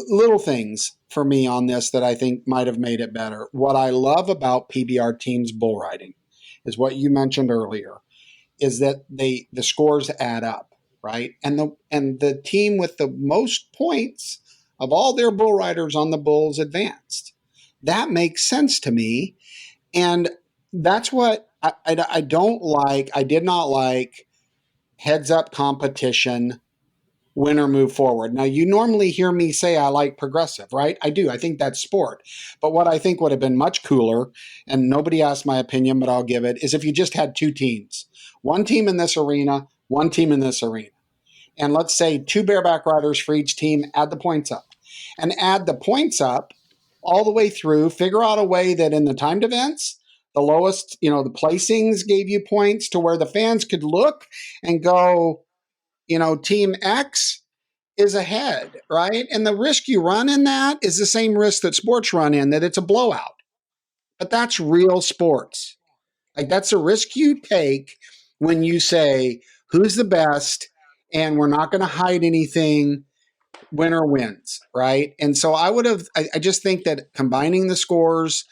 little things for me on this that I think might have made it better. What I love about PBR teams bull riding is what you mentioned earlier, is that the scores add up, right? And the team with the most points of all their bull riders on the bulls advanced. That makes sense to me, and that's what I don't like. I did not like heads up competition. Winner move forward. Now, you normally hear me say I like progressive, right? I do. I think that's sport. But what I think would have been much cooler, and nobody asked my opinion, but I'll give it, is if you just had two teams. One team in this arena, one team in this arena. And let's say two bareback riders for each team, add the points up. And add the points up all the way through, figure out a way that in the timed events, the lowest, the placings gave you points to where the fans could look and go, team X is ahead, right? And the risk you run in that is the same risk that sports run in, that it's a blowout. But that's real sports. Like, that's a risk you take when you say, who's the best? And we're not going to hide anything. Winner wins, right? And so I just think that combining the scores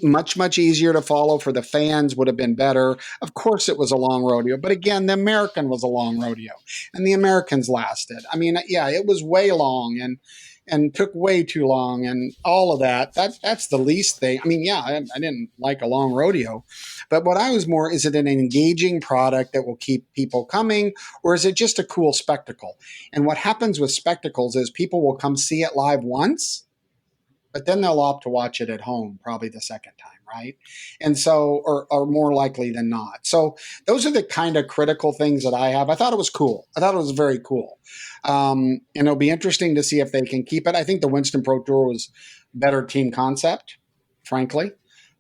much easier to follow for the fans, would have been better. Of course, it was a long rodeo, but again, the American was a long rodeo, and the Americans lasted. I mean, yeah, it was way long and took way too long, and all of that. That's the least thing. I mean, yeah, I didn't like a long rodeo, but what I was more, is it an engaging product that will keep people coming, or is it just a cool spectacle? And what happens with spectacles is people will come see it live once, but then they'll opt to watch it at home probably the second time, right? And so, or more likely than not. So those are the kind of critical things that I have. I thought it was cool. I thought it was very cool. And it'll be interesting to see if they can keep it. I think the Winston Pro Tour was better team concept, frankly.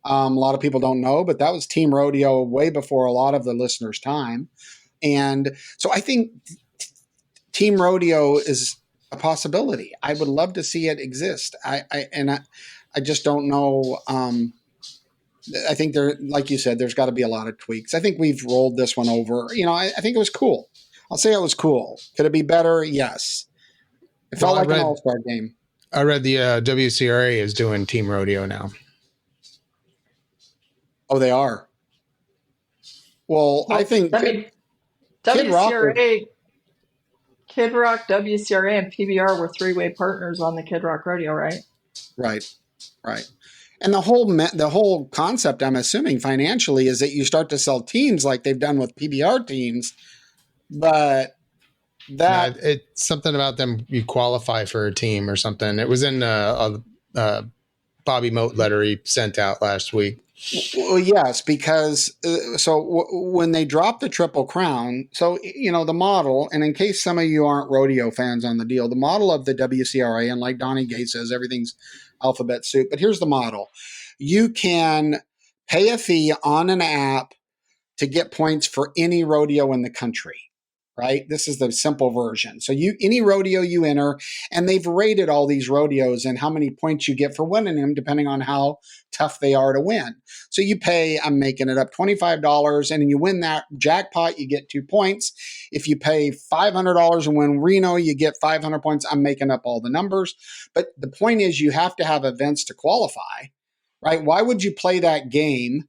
A lot of people don't know, but that was team rodeo way before a lot of the listeners' time. And so I think team rodeo is a possibility. I would love to see it exist. I just don't know. I think like you said, there's got to be a lot of tweaks. I think we've rolled this one over. I think it was cool. I'll say it was cool. Could it be better? Yes. It felt like an all-star game. I read the WCRA is doing team rodeo now. Oh, they are. Well, I think WCRA, Kid Rock, WCRA, and PBR were three-way partners on the Kid Rock Rodeo, right? Right. And the whole concept, I'm assuming financially, is that you start to sell teams like they've done with PBR teams, but it's something about them. You qualify for a team or something. It was in a Bobby Moat letter he sent out last week. Well, yes, because when they dropped the Triple Crown, the model, and in case some of you aren't rodeo fans on the deal, the model of the WCRA, and like Donnie Gay says, everything's alphabet soup, but here's the model. You can pay a fee on an app to get points for any rodeo in the country. Right? This is the simple version. So any rodeo you enter, and they've rated all these rodeos and how many points you get for winning them, depending on how tough they are to win. So you pay, I'm making it up, $25, and you win that jackpot, you get 2 points. If you pay $500 and win Reno, you get 500 points. I'm making up all the numbers. But the point is, you have to have events to qualify, right? Why would you play that game?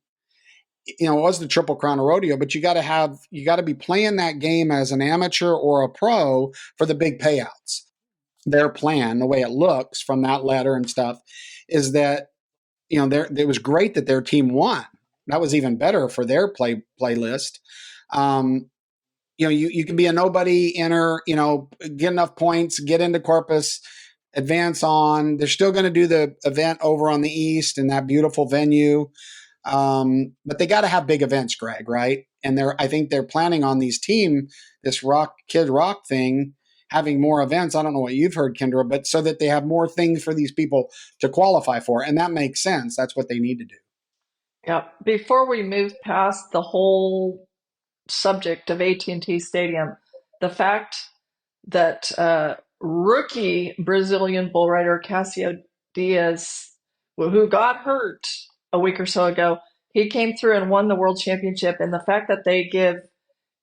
It was the Triple Crown of Rodeo, but you got to be playing that game as an amateur or a pro for the big payouts. Their plan, the way it looks from that letter and stuff, is that, it was great that their team won. That was even better for their playlist. You can be a nobody, enter, get enough points, get into Corpus, advance on. They're still going to do the event over on the East in that beautiful venue. But they got to have big events, Greg, right? And I think they're planning on this Kid Rock thing, having more events. I don't know what you've heard, Kendra, but so that they have more things for these people to qualify for. And that makes sense. That's what they need to do. Yeah. Before we move past the whole subject of AT&T Stadium, the fact that rookie Brazilian bull rider Cassio Diaz, who got hurt a week or so ago, he came through and won the world championship. And the fact that they give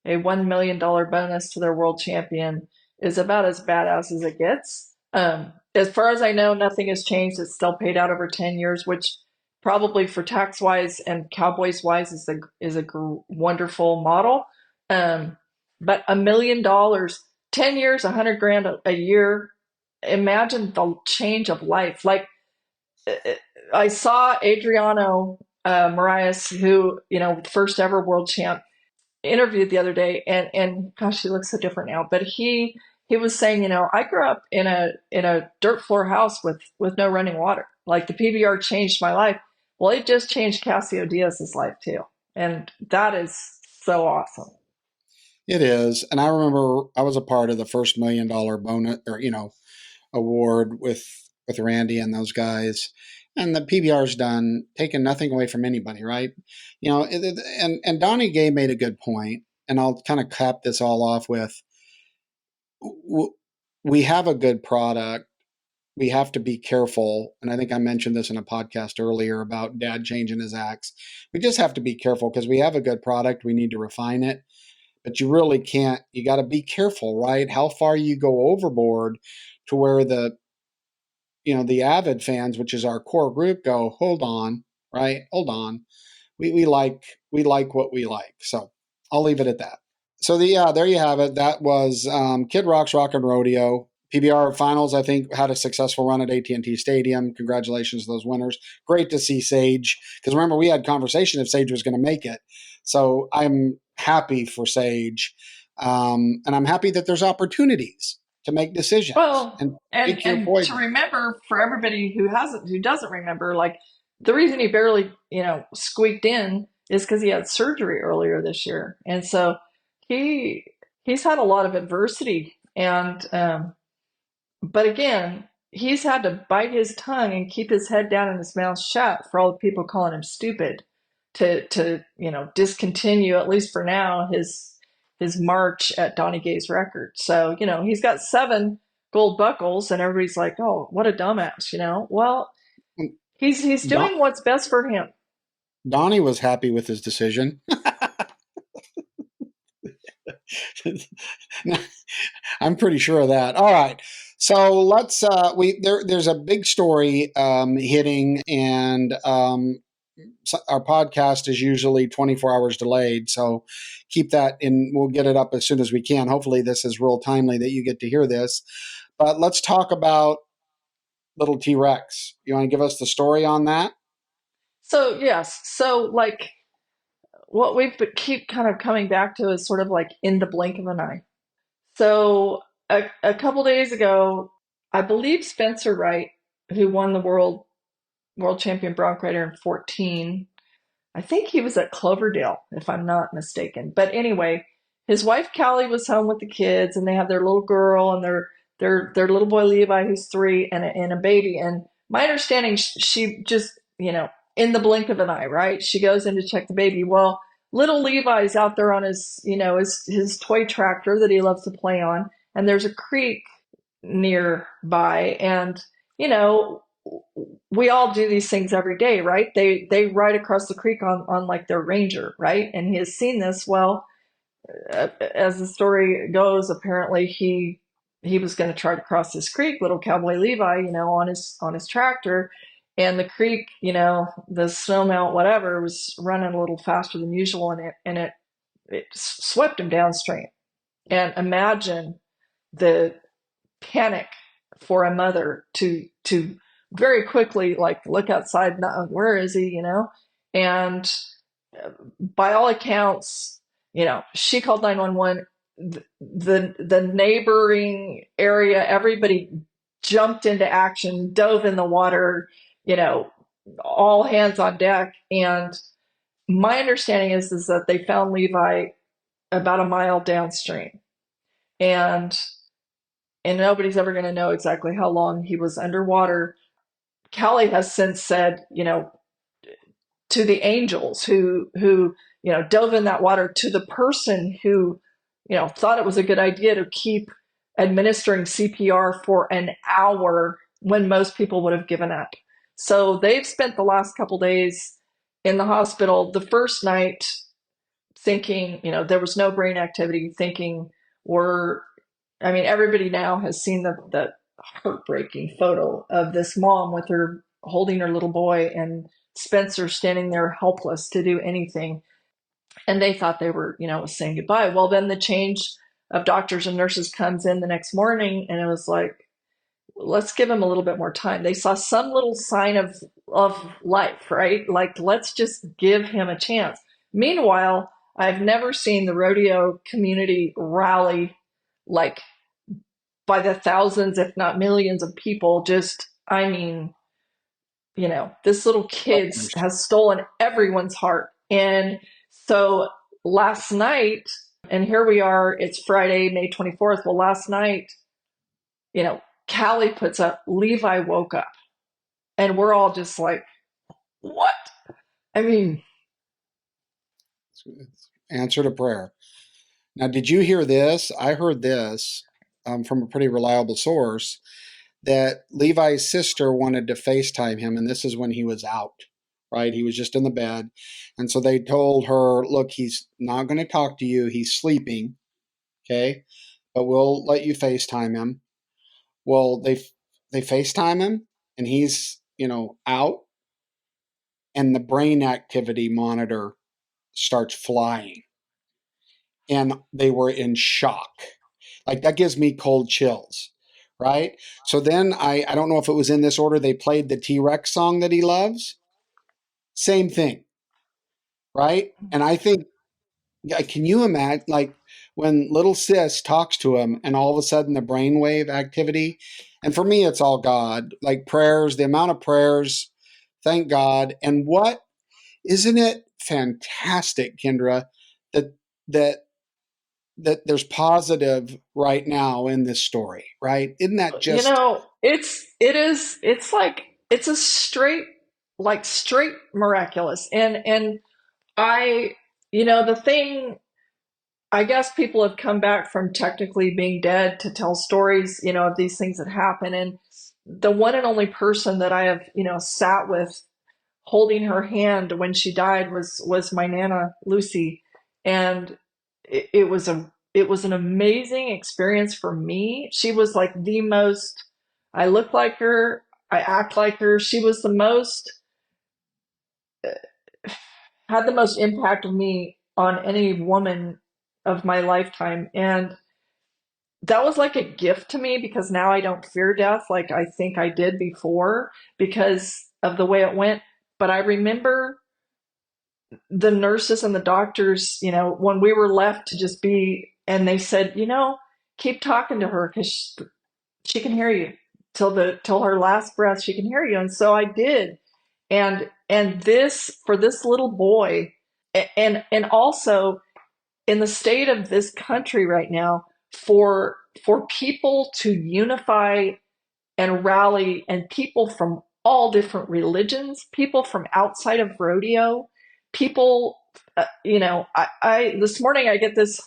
a $1 million bonus to their world champion is about as badass as it gets. As far as I know, nothing has changed. It's still paid out over 10 years, which probably for tax wise and Cowboys wise is a wonderful model. But $1 million, 10 years, 100 grand a year. Imagine the change of life. Like, I saw Adriano Moraes, who, first ever world champ, interviewed the other day, and gosh, he looks so different now. But he was saying, I grew up in a dirt floor house with no running water. Like, the PBR changed my life. Well, it just changed Cassio Diaz's life too, and that is so awesome. It is, and I remember I was a part of the first $1 million bonus, or award with Randy and those guys. And the PBR's done, taking nothing away from anybody, right? And Donnie Gay made a good point, and I'll kind of cap this all off with, we have a good product. We have to be careful. And I think I mentioned this in a podcast earlier about Dad changing his axe. We just have to be careful because we have a good product. We need to refine it. But you really can't, you got to be careful, right? How far you go overboard to where the avid fans, which is our core group, go, hold on, right? Hold on. We like what we like. So I'll leave it at that. So there you have it. That was Kid Rock's Rockin' Rodeo. PBR finals, I think, had a successful run at AT&T Stadium. Congratulations to those winners. Great to see Sage, because remember, we had conversation if Sage was going to make it. So I'm happy for Sage, and I'm happy that there's opportunities to make decisions. Well, and and pick your and to poison. remember, for everybody who doesn't remember, like, the reason he barely, squeaked in is because he had surgery earlier this year, and so he he's had a lot of adversity, and but again, he's had to bite his tongue and keep his head down and his mouth shut for all the people calling him stupid to discontinue, at least for now, his march at Donnie Gay's record. So, he's got 7 gold buckles and everybody's like, "Oh, what a dumbass," Well, he's Don- doing what's best for him. Donnie was happy with his decision. I'm pretty sure of that. All right. So let's there's a big story hitting, and our podcast is usually 24 hours delayed. So keep that in. We'll get it up as soon as we can. Hopefully this is real timely that you get to hear this. But let's talk about little T-Rex. You want to give us the story on that? So, yes. So, like, what keep kind of coming back to is sort of like in the blink of an eye. So a couple days ago, I believe Spencer Wright, who won the world champion bronc rider in 14, I think he was at Cloverdale, if I'm not mistaken. But anyway, his wife Callie was home with the kids, and they have their little girl and their little boy Levi, who's 3, and a baby. And my understanding, she just, in the blink of an eye, right? She goes in to check the baby. Well, little Levi's out there on his toy tractor that he loves to play on, and there's a creek nearby, and you know we all do these things every day, right? They ride across the creek on like their Ranger, right? And he has seen this. Well, as the story goes, apparently he was going to try to cross this creek, little cowboy Levi, on his tractor, and the creek, the snowmelt, whatever, was running a little faster than usual, and it swept him downstream. And imagine the panic for a mother to very quickly like look outside, not where is he, and by all accounts, she called 911. The neighboring area, everybody jumped into action, dove in the water, all hands on deck. And my understanding is that they found Levi about a mile downstream, and nobody's ever going to know exactly how long he was underwater. Callie has since said, to the angels who dove in that water, to the person who thought it was a good idea to keep administering CPR for an hour when most people would have given up. So they've spent the last couple days in the hospital. The first night thinking, there was no brain activity, thinking everybody now has seen the heartbreaking photo of this mom with her holding her little boy and Spencer standing there helpless to do anything. And they thought they were, saying goodbye. Well, then the change of doctors and nurses comes in the next morning, and it was like, let's give him a little bit more time. They saw some little sign of life, right? Like, let's just give him a chance. Meanwhile, I've never seen the rodeo community rally like by the thousands, if not millions of people. Just, this little kid has stolen everyone's heart. And so last night, and here we are, it's Friday, May 24th. Well, last night, Callie puts up, Levi woke up. And we're all just like, what? Answer to prayer. Now, did you hear this? I heard this from a pretty reliable source, that Levi's sister wanted to FaceTime him, and this is when he was out, right? He was just in the bed. And so they told her, look, he's not going to talk to you. He's sleeping, okay? But we'll let you FaceTime him. Well, they FaceTime him, and he's, out. and the brain activity monitor starts flying. And they were in shock. Like, that gives me cold chills, right? So then I don't know if it was in this order, they played the T-Rex song that he loves. Same thing, right? And I think, can you imagine, like, when little sis talks to him and all of a sudden the brainwave activity, and for me, it's all God, like prayers, the amount of prayers, thank God. And what, isn't it fantastic, Kendra, that, that, that there's positive right now in this story, right? Isn't that You just, know, it's like it's a straight miraculous. And I, the thing, I guess people have come back from technically being dead to tell stories, of these things that happen. And the one and only person that I have, sat with holding her hand when she died was my Nana Lucy. And it was an amazing experience for me. She was like the most, I look like her, I act like her. She was the most, had the most impact on me on any woman of my lifetime. And that was like a gift to me, because now I don't fear death like I think I did before because of the way it went. But I remember the nurses and the doctors, when we were left to just be, and they said, keep talking to her because she can hear you till her last breath. She can hear you. And so I did. And this, for this little boy, and also in the state of this country right now, for people to unify and rally, and people from all different religions, people from outside of rodeo, people, I this morning I get this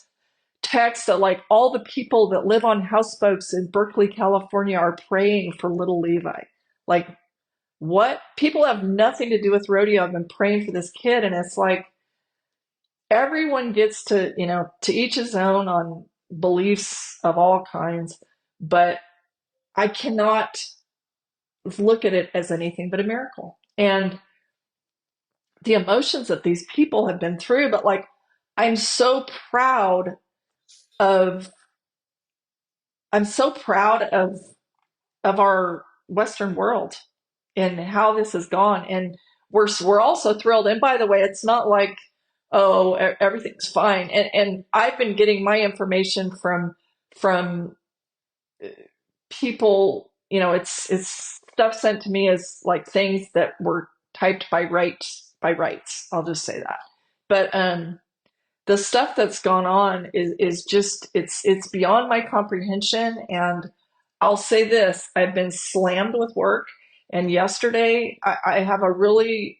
text that like all the people that live on houseboats in Berkeley, California are praying for little Levi. Like, what? People have nothing to do with rodeo have been praying for this kid. And it's like, everyone gets to, to each his own on beliefs of all kinds, but I cannot look at it as anything but a miracle. And the emotions that these people have been through, but like, I'm so proud of, I'm so proud of our Western world and how this has gone. And we're also thrilled. And by the way, it's not like, oh, everything's fine. And I've been getting my information from people, it's stuff sent to me as like things that were typed by rights. I'll just say that. But the stuff that's gone on is just, it's beyond my comprehension. And I'll say this, I've been slammed with work. And yesterday I have a really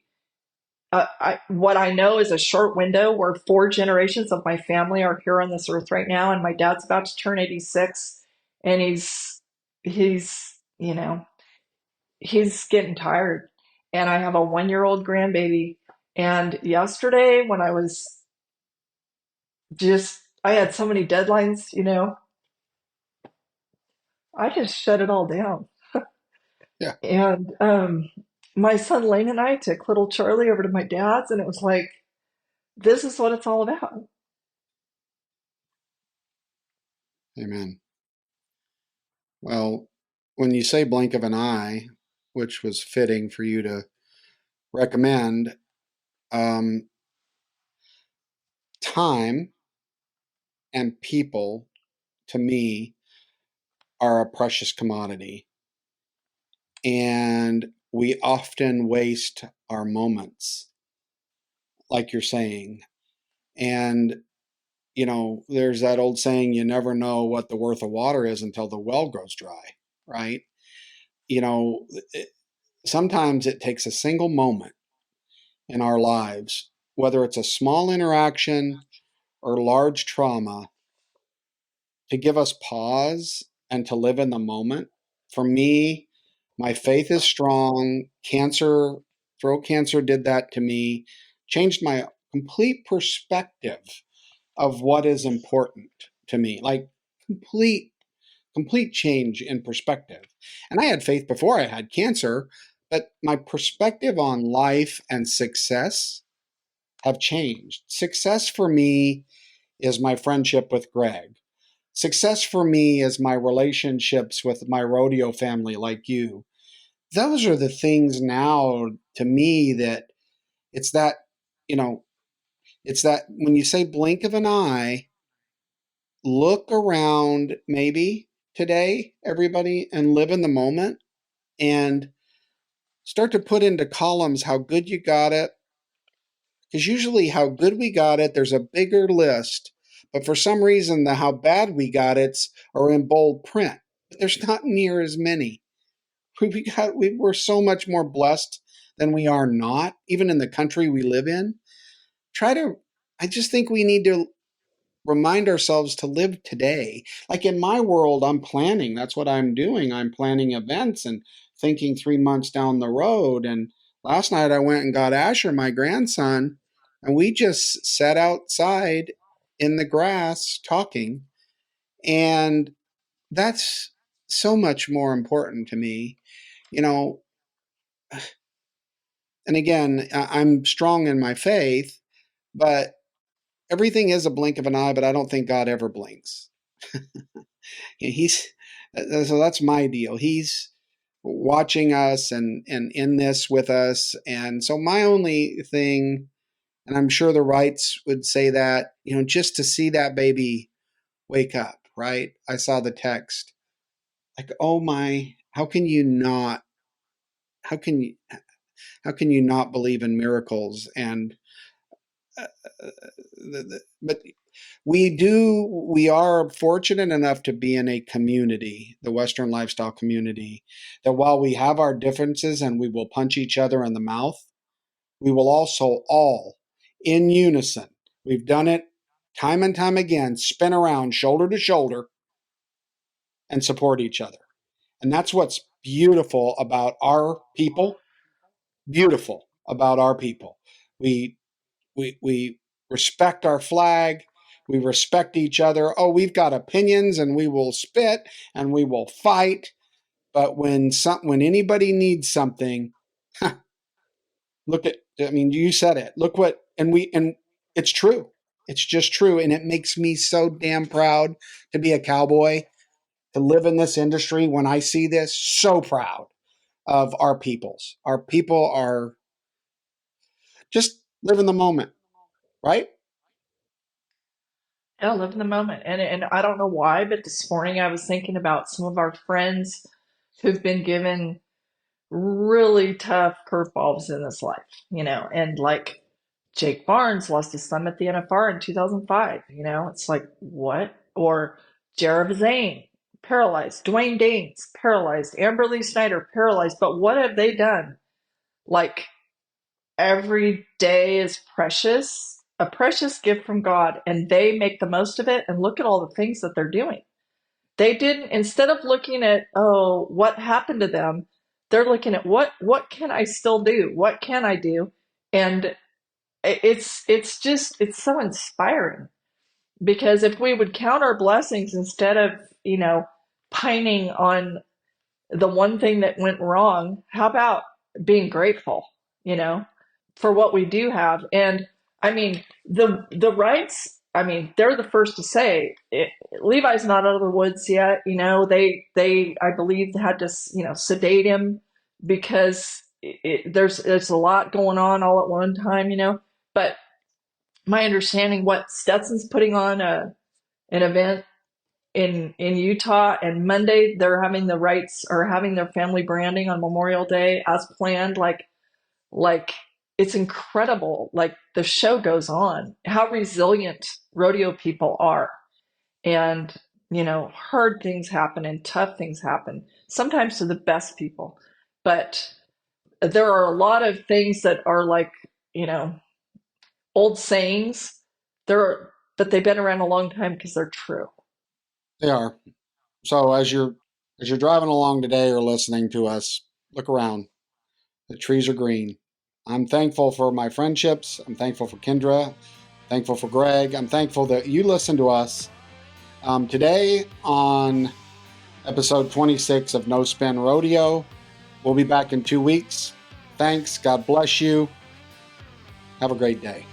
what I know is a short window where 4 generations of my family are here on this earth right now, and my dad's about to turn 86, and he's he's getting tired, and I have a 1-year-old grandbaby. And yesterday, when I had so many deadlines, I just shut it all down. yeah, And my son Lane and I took little Charlie over to my dad's, and it was like, this is what it's all about. amen. Well, when you say blink of an eye, which was fitting for you to recommend, time and people, to me, are a precious commodity. And we often waste our moments, like you're saying. And, there's that old saying, you never know what the worth of water is until the well grows dry, right? You know, Sometimes it takes a single moment in our lives, whether it's a small interaction or large trauma, to give us pause and to live in the moment. For me, my faith is strong. Throat cancer did that to me, changed my complete perspective of what is important to me, like complete change in perspective. And I had faith before I had cancer, but my perspective on life and success have changed. Success for me is my friendship with Greg. Success for me is my relationships with my rodeo family like you. Those are the things now to me that it's that, it's that when you say blink of an eye, look around maybe today, everybody, and live in the moment and start to put into columns how good you got it. Because usually how good we got it, there's a bigger list. But for some reason, the how bad we got it's are in bold print. But there's not near as many. We're so much more blessed than we are not, even in the country we live in. I just think we need to remind ourselves to live today. Like in my world, I'm planning. That's what I'm doing. I'm planning events and thinking 3 months down the road. And last night I went and got Asher, my grandson, and we just sat outside in the grass talking. And that's so much more important to me. And again, I'm strong in my faith, but everything is a blink of an eye, but I don't think God ever blinks. So that's my deal. He's watching us and in this with us. And so my only thing, and I'm sure the Wrights would say that, just to see that baby wake up, right? I saw the text. Like, oh my, how can you not believe in miracles? And but we are fortunate enough to be in a community, the Western lifestyle community, that while we have our differences and we will punch each other in the mouth, we will also all in unison, we've done it time and time again, spin around shoulder to shoulder and support each other. And that's what's beautiful about our people. Beautiful about our people. We respect our flag. We respect each other. Oh, we've got opinions and we will spit and we will fight. But when anybody needs something, you said it. And it's true. It's just true. And it makes me so damn proud to be a cowboy, to live in this industry. When I see this, so proud of our peoples. Our people are just live in the moment, right? Yeah, live in the moment. And I don't know why, but this morning I was thinking about some of our friends who've been given really tough curveballs in this life, and like Jake Barnes lost his thumb at the NFR in 2005, it's like, what? Or Jared Zane, paralyzed, Dwayne Danes, paralyzed, Amberly Snyder, paralyzed. But what have they done? Like, every day is precious, a precious gift from God, and they make the most of it. And look at all the things that they're doing. They didn't, instead of looking at, oh, what happened to them, they're looking at what can I still do? What can I do? And it's so inspiring, because if we would count our blessings instead of, pining on the one thing that went wrong, how about being grateful, for what we do have? And I mean, the Wrights, they're the first to say Levi's not out of the woods yet. They I believe had to sedate him because there's a lot going on all at one time. But my understanding, what Stetson's putting on an event in Utah, and Monday they're having the Wrights are having their family branding on Memorial Day as planned. Like it's incredible. Like, the show goes on. How resilient rodeo people are, and hard things happen and tough things happen, sometimes to the best people. But there are a lot of things that are like, old sayings. But they've been around a long time because they're true. They are. So as you're driving along today or listening to us, look around. The trees are green. I'm thankful for my friendships. I'm thankful for Kendra. Thankful for Greg. I'm thankful that you listen to us. Today on episode 26 of No Spin Rodeo, We'll be back in 2 weeks. Thanks. God bless you. Have a great day.